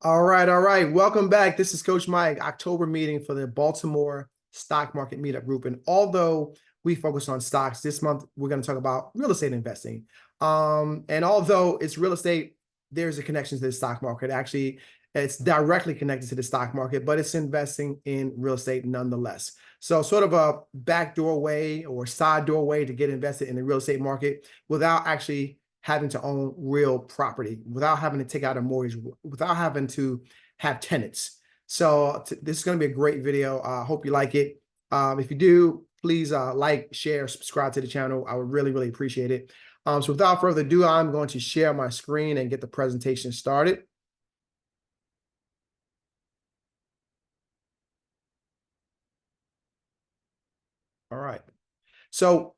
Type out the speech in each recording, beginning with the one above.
All right, all right. Welcome back. This is Coach Mike, October meeting for the Baltimore Stock Market Meetup Group. And although we focus on stocks this month, we're going to talk about real estate investing. And although it's real estate, there's a connection to the stock market. Actually, it's directly connected to the stock market, but it's investing in real estate nonetheless. So sort of a backdoor way or side door way to get invested in the real estate market without actually having to own real property, without having to take out a mortgage, without having to have tenants. So this is going to be a great video. I hope you like it. If you do, please like, share, subscribe to the channel. I would really, really appreciate it. So without further ado, I'm going to share my screen and get the presentation started. All right. So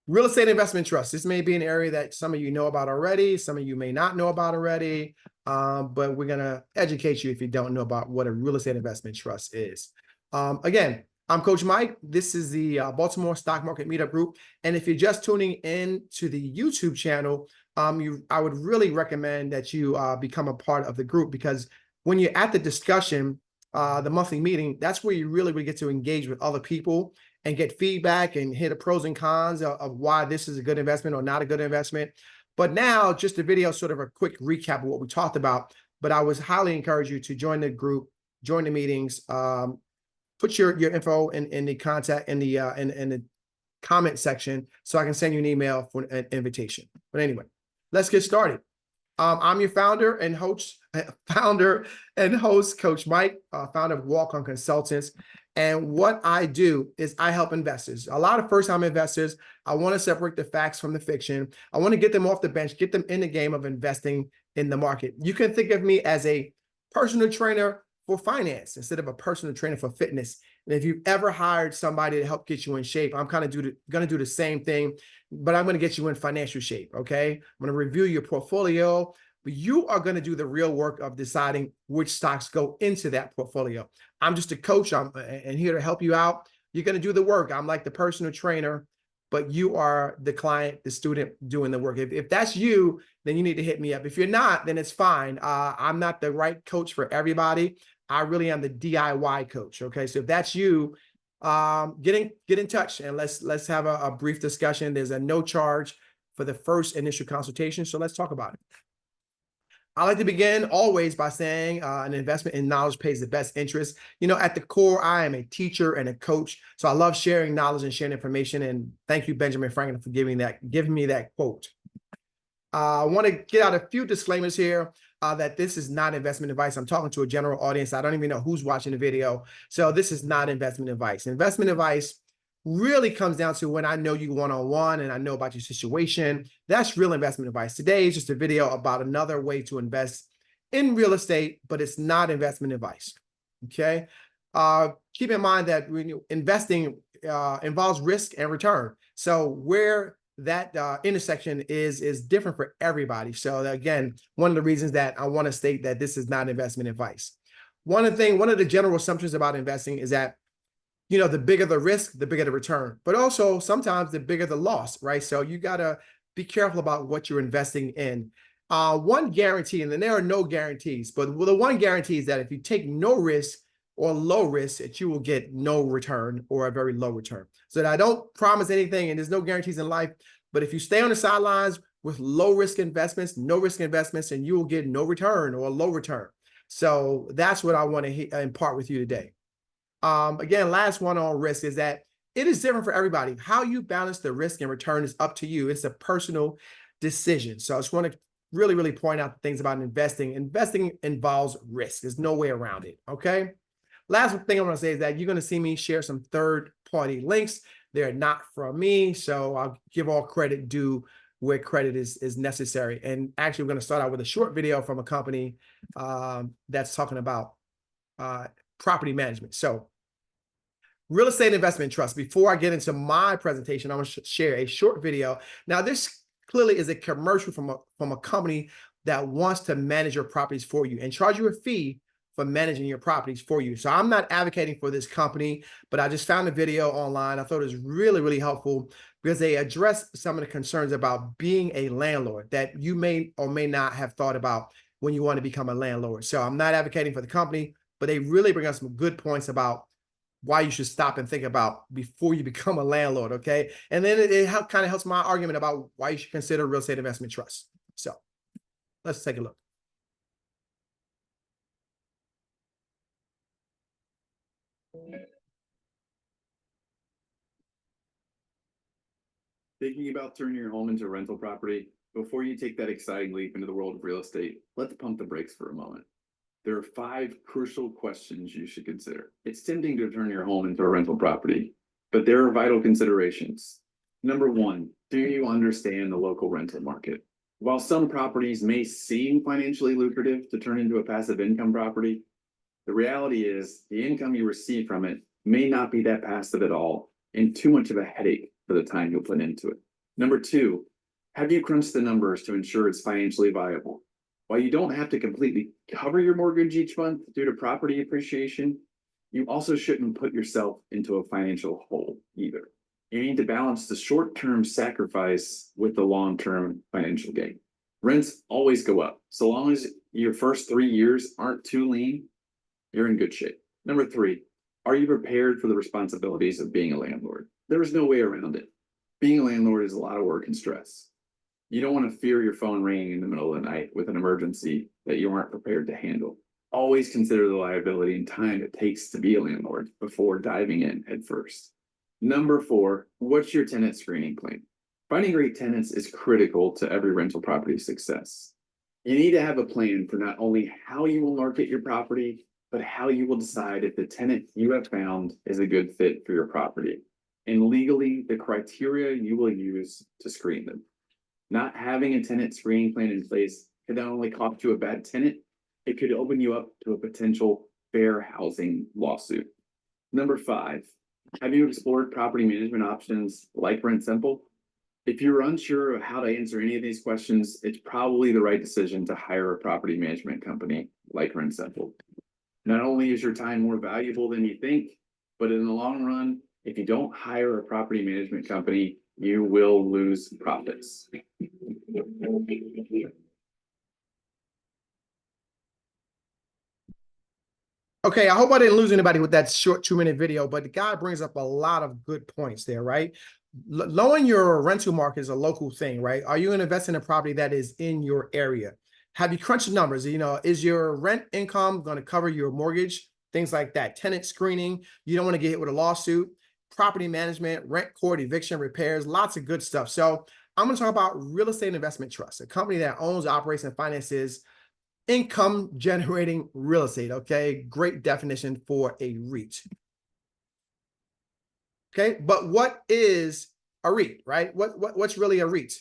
real estate investment trust. This may be an area that some of you know about already. Some of you may not know about already, but we're going to educate you if you don't know about what a real estate investment trust is. Again, I'm Coach Mike. This is the Baltimore Stock Market Meetup Group. And if you're just tuning in to the YouTube channel, I would really recommend that you become a part of the group, because when you're at the discussion, the monthly meeting, that's where you really get to engage with other people and get feedback and hear the pros and cons of why this is a good investment or not a good investment. But now, just a video, sort of a quick recap of what we talked about. But I would highly encourage you to join the group, join the meetings, put your info in the contact in the comment section so I can send you an email for an invitation. But anyway, let's get started. I'm your founder and host, Coach Mike, founder of Walk On Consultants. And what I do is I help investors, a lot of first-time investors. I want to separate the facts from the fiction. I want to get them off the bench, get them in the game of investing in the market. You can think of me as a personal trainer for finance instead of a personal trainer for fitness. And if you've ever hired somebody to help get you in shape, I'm kind of going to do the same thing, but I'm going to get you in financial shape, okay? I'm going to review your portfolio, but you are going to do the real work of deciding which stocks go into that portfolio. I'm just a coach. I'm here to help you out. You're going to do the work. I'm like the personal trainer, but you are the client, the student doing the work. If that's you, then you need to hit me up. If you're not, then it's fine. I'm not the right coach for everybody. I really am the DIY coach. Okay, so if that's you, get in touch and let's have a brief discussion. There's a no charge for the first initial consultation, so let's talk about it. I like to begin always by saying an investment in knowledge pays the best interest. You know, at the core, I am a teacher and a coach, so I love sharing knowledge and sharing information. And thank you, Benjamin Franklin, for giving me that quote. I want to get out a few disclaimers here that this is not investment advice. I'm talking to a general audience. I don't even know who's watching the video. So this is not investment advice. Investment advice really comes down to when I know you one-on-one and I know about your situation. That's real investment advice. Today is just a video about another way to invest in real estate, but it's not investment advice, okay? Keep in mind that investing involves risk and return. So where that intersection is different for everybody. So again, one of the reasons that I want to state that this is not investment advice. One of the general assumptions about investing is that, you know, the bigger the risk, the bigger the return, but also sometimes the bigger the loss, right? So you got to be careful about what you're investing in. One guarantee, and then there are no guarantees, but the one guarantee is that if you take no risk or low risk, that you will get no return or a very low return. So that I don't promise anything, and there's no guarantees in life, but if you stay on the sidelines with low risk investments, no risk investments, and you will get no return or a low return. So that's what I want to impart with you today. Again, last one on risk is that it is different for everybody. How you balance the risk and return is up to you. It's a personal decision. So I just want to really point out the things about investing. Investing involves risk. There's no way around it, okay? Last thing I want to say is that you're going to see me share some third-party links. They're not from me, so I'll give all credit due where credit is necessary. And actually, we're going to start out with a short video from a company that's talking about property management. So real estate investment trust. Before I get into my presentation, I'm going to share a short video. Now, this clearly is a commercial from a company that wants to manage your properties for you and charge you a fee for managing your properties for you. So I'm not advocating for this company, but I just found a video online. I thought it was really helpful because they address some of the concerns about being a landlord that you may or may not have thought about when you want to become a landlord. So I'm not advocating for the company, but they really bring us some good points about why you should stop and think about before you become a landlord, okay? And then it kind of helps my argument about why you should consider real estate investment trust. So let's take a look. Thinking about turning your home into a rental property? Before you take that exciting leap into the world of real estate, let's pump the brakes for a moment. There are 5 crucial questions you should consider. It's tempting to turn your home into a rental property, but there are vital considerations. Number 1, do you understand the local rental market? While some properties may seem financially lucrative to turn into a passive income property, the reality is the income you receive from it may not be that passive at all and too much of a headache for the time you'll put into it. Number 2, have you crunched the numbers to ensure it's financially viable? While you don't have to completely cover your mortgage each month due to property appreciation, you also shouldn't put yourself into a financial hole either. You need to balance the short-term sacrifice with the long-term financial gain. Rents always go up. So long as your first 3 years aren't too lean, you're in good shape. Number 3, are you prepared for the responsibilities of being a landlord? There is no way around it. Being a landlord is a lot of work and stress. You don't want to fear your phone ringing in the middle of the night with an emergency that you aren't prepared to handle. Always consider the liability and time it takes to be a landlord before diving in head first. Number 4, what's your tenant screening plan? Finding great tenants is critical to every rental property success. You need to have a plan for not only how you will market your property, but how you will decide if the tenant you have found is a good fit for your property, and legally the criteria you will use to screen them. Not having a tenant screening plan in place could not only cost you a bad tenant, it could open you up to a potential fair housing lawsuit. Number 5, have you explored property management options like Rent Simple? If you're unsure of how to answer any of these questions, it's probably the right decision to hire a property management company like Rent Simple. Not only is your time more valuable than you think, but in the long run, if you don't hire a property management company, you will lose profits. Okay, I hope I didn't lose anybody with that short 2-minute video, but the guy brings up a lot of good points there, right? Knowing your rental market is a local thing, right? Are you going to invest in a property that is in your area? Have you crunched the numbers? You know, is your rent income going to cover your mortgage? Things like that. Tenant screening. You don't want to get hit with a lawsuit. Property management, rent court, eviction, repairs, lots of good stuff. So I'm going to talk about Real Estate Investment Trust, a company that owns, operates, and finances income generating real estate. Okay, great definition for a REIT. Okay, but what is a REIT, right? What's really a REIT?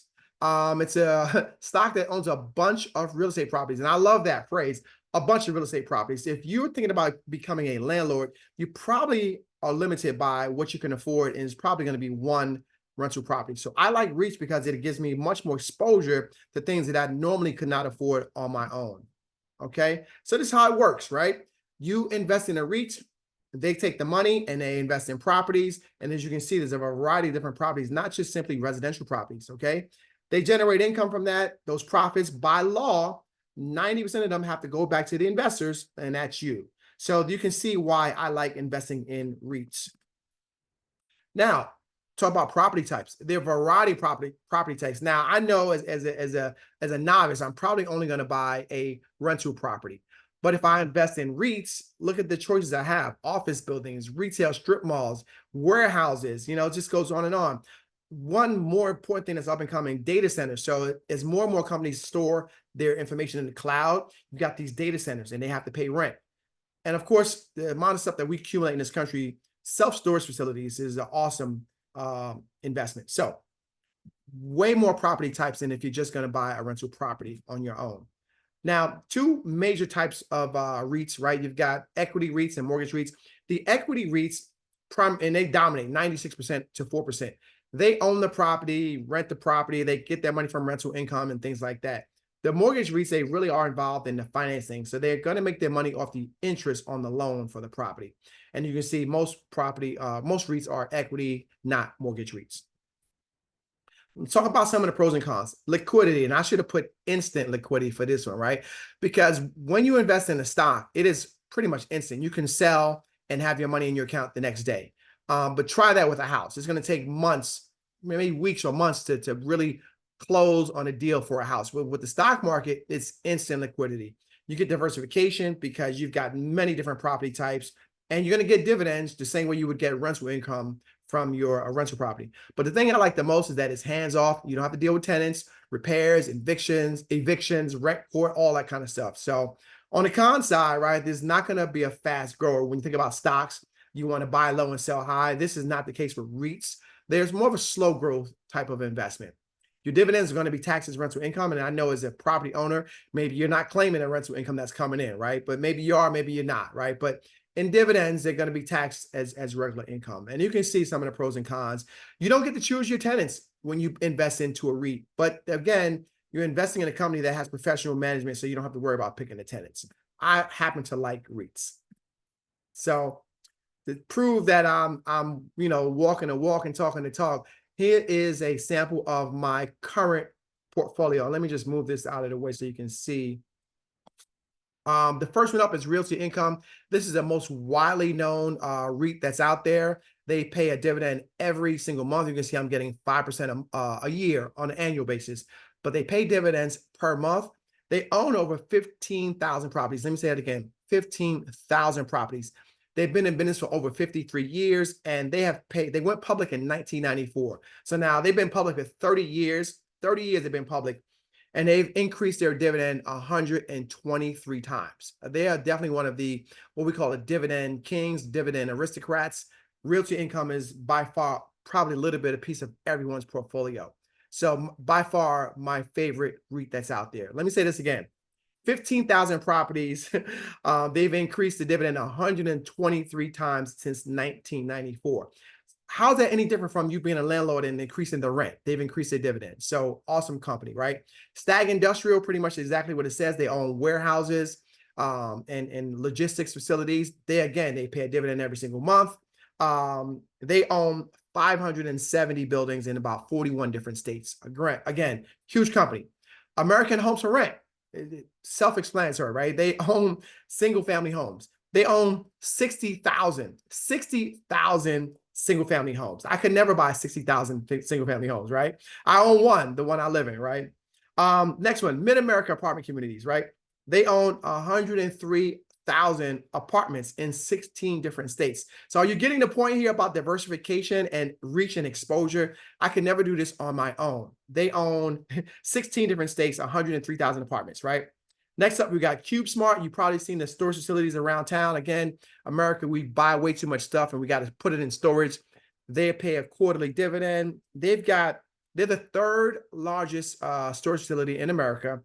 It's a stock that owns a bunch of real estate properties, and I love that phrase, a bunch of real estate properties. If you're thinking about becoming a landlord, you probably are limited by what you can afford, and it's probably going to be one rental property. So I like REITs because it gives me much more exposure to things that I normally could not afford on my own. Okay, so this is how it works, right? You invest in a REIT, they take the money and they invest in properties. And as you can see, there's a variety of different properties, not just simply residential properties, okay? They generate income from that. Those profits, by law, 90% of them have to go back to the investors, and that's you. So you can see why I like investing in REITs. Now, talk about property types. There are a variety of property types. Now, I know as a novice, I'm probably only going to buy a rental property. But if I invest in REITs, look at the choices I have: office buildings, retail strip malls, warehouses, you know, it just goes on and on. One more important thing that's up and coming, data centers. So as more and more companies store their information in the cloud, you've got these data centers and they have to pay rent. And of course, the amount of stuff that we accumulate in this country, self-storage facilities is an awesome investment. So way more property types than if you're just going to buy a rental property on your own. Now, 2 major types of REITs, right? You've got equity REITs and mortgage REITs. The equity REITs, and they dominate 96% to 4%. They own the property, rent the property, they get their money from rental income and things like that. The mortgage REITs, they really are involved in the financing. So they're going to make their money off the interest on the loan for the property. And you can see most REITs are equity, not mortgage REITs. Let's talk about some of the pros and cons. Liquidity, and I should have put instant liquidity for this one, right? Because when you invest in a stock, it is pretty much instant. You can sell and have your money in your account the next day. But try that with a house. It's going to take months, maybe weeks or months to really close on a deal for a house. With the stock market, it's instant liquidity. You get diversification because you've got many different property types, and you're going to get dividends the same way you would get rental income from your rental property. But the thing I like the most is that it's hands off. You don't have to deal with tenants, repairs, evictions, rent court, all that kind of stuff. So on the con side, right, there's not going to be a fast grower. When you think about stocks, you want to buy low and sell high. This is not the case for REITs. There's more of a slow growth type of investment. Your dividends are going to be taxed as rental income. And I know as a property owner, maybe you're not claiming a rental income that's coming in, right? But maybe you are, maybe you're not, right? But in dividends, they're going to be taxed as regular income. And you can see some of the pros and cons. You don't get to choose your tenants when you invest into a REIT. But again, you're investing in a company that has professional management, so you don't have to worry about picking the tenants. I happen to like REITs. So to prove that I'm walking the walk and talking the talk, here is a sample of my current portfolio. Let me just move this out of the way so you can see. The first one up is Realty Income. This is the most widely known REIT that's out there. They pay a dividend every single month. You can see I'm getting 5% a year on an annual basis, but they pay dividends per month. They own over 15,000 properties. Let me say that again, 15,000 properties. They've been in business for over 53 years, and they went public in 1994. So now they've been public for 30 years. 30 years they've been public. And they've increased their dividend 123 times. They are definitely one of the, what we call the dividend kings, dividend aristocrats. Realty Income is by far probably a little bit a piece of everyone's portfolio. So by far my favorite REIT that's out there. Let me say this again. 15,000 properties. They've increased the dividend 123 times since 1994. How's that any different from you being a landlord and increasing the rent? They've increased their dividend. So awesome company, right? Stag Industrial, pretty much exactly what it says. They own warehouses and logistics facilities. They pay a dividend every single month. They own 570 buildings in about 41 different states. Again, huge company. American Homes for Rent, self-explanatory, right? They own single family homes. They own 60,000 single family homes. I could never buy 60,000 single family homes, right? I own one, the one I live in, right? Next one, Mid-America Apartment Communities, right? They own 103,000 apartments in 16 different states. So are you getting the point here about diversification and reach and exposure? I could never do this on my own. They own 16 different states, 103,000 apartments, right? Next up, we got CubeSmart. You've probably seen the storage facilities around town. Again, America, we buy way too much stuff and we got to put it in storage. They pay a quarterly dividend. They're the third largest storage facility in America.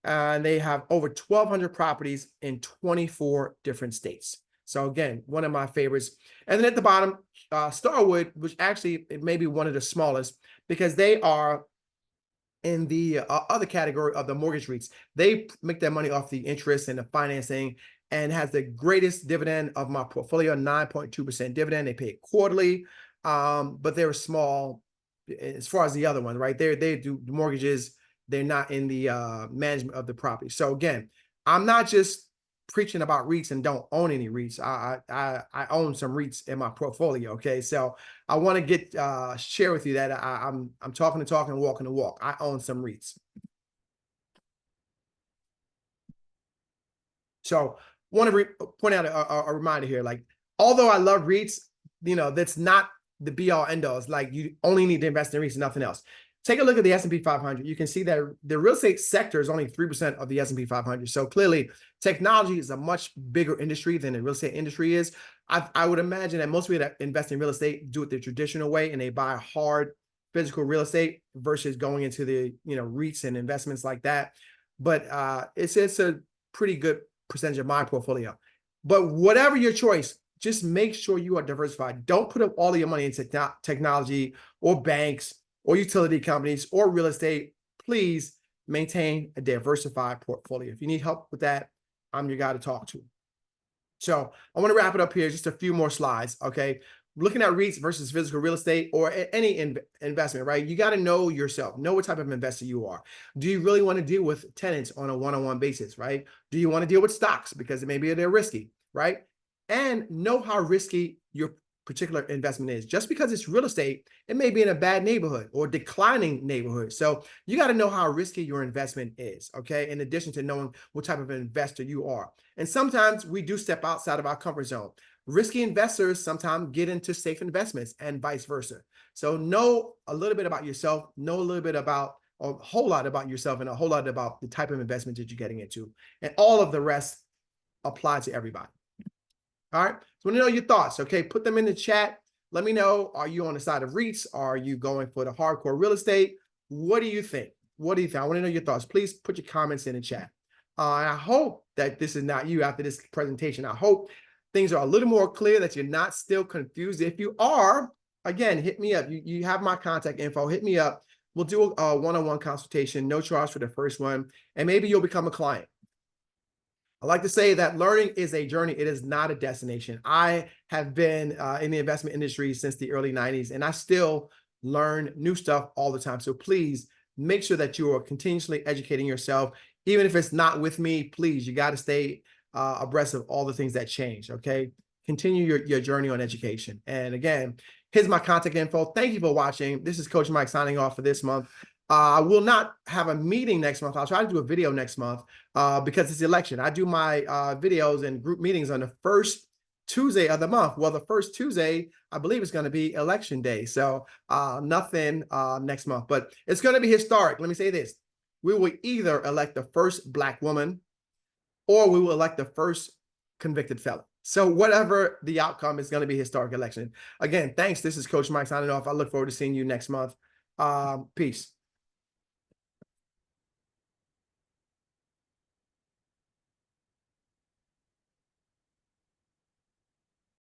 And they have over 1,200 properties in 24 different states. So again, one of my favorites. And then at the bottom, Starwood, which actually it may be one of the smallest because they are in the other category of the mortgage REITs. They make their money off the interest and the financing and has the greatest dividend of my portfolio, 9.2% dividend. They pay it quarterly, but they're small as far as the other one, right? They do mortgages. They're not in the management of the property. So again, I'm not just preaching about REITs and don't own any REITs. I own some REITs in my portfolio. Okay, so I want to share with you that I'm talking the talk and walking the walk. I own some REITs. So want to point out a reminder here. Like, although I love REITs, that's not the be all end all. It's like you only need to invest in REITs and nothing else. Take a look at the S&P 500. You can see that the real estate sector is only 3% of the S&P 500. So clearly, technology is a much bigger industry than the real estate industry is. I would imagine that most people that invest in real estate do it the traditional way, and they buy hard physical real estate versus going into the REITs and investments like that. But it's a pretty good percentage of my portfolio. But whatever your choice, just make sure you are diversified. Don't put up all of your money into technology or banks or utility companies or real estate. Please maintain a diversified portfolio. If you need help with that, I'm your guy to talk to. So I want to wrap it up here. Just a few more slides. Okay. looking at REITs versus physical real estate or any investment, right? You got to know yourself, know what type of investor you are. Do you really want to deal with tenants on a one-on-one basis, right? Do you want to deal with stocks because maybe they're risky, right? And know how risky your particular investment is. Just because it's real estate, it may be in a bad neighborhood or declining neighborhood. So you got to know how risky your investment is, okay? In addition to knowing what type of investor you are. And sometimes we do step outside of our comfort zone. Risky investors sometimes get into safe investments and vice versa. So know a little bit about yourself, know a little bit about, a whole lot about yourself and a whole lot about the type of investment that you're getting into. And all of the rest apply to everybody. All right. So I want to know your thoughts. Okay. Put them in the chat. Let me know. Are you on the side of REITs? Are you going for the hardcore real estate? What do you think? What do you think? I want to know your thoughts. Please put your comments in the chat. And I hope that this is not you after this presentation. I hope things are a little more clear, that you're not still confused. If you are, again, hit me up. You have my contact info. Hit me up. We'll do a one-on-one consultation, no charge for the first one, and maybe you'll become a client. I like to say that learning is a journey. It is not a destination. I have been in the investment industry since the early 90s, and I still learn new stuff all the time. So please make sure that you are continuously educating yourself. Even if it's not with me, please, you got to stay abreast of all the things that change, okay? Continue your journey on education. And again, here's my contact info. Thank you for watching. This is Coach Mike signing off for this month. I will not have a meeting next month. I'll try to do a video next month because it's election. I do my videos and group meetings on the first Tuesday of the month. Well, the first Tuesday, I believe, is going to be election day. So nothing next month, but it's going to be historic. Let me say this. We will either elect the first Black woman or we will elect the first convicted felon. So whatever the outcome is going to be historic election. Again, thanks. This is Coach Mike signing off. I look forward to seeing you next month. Peace.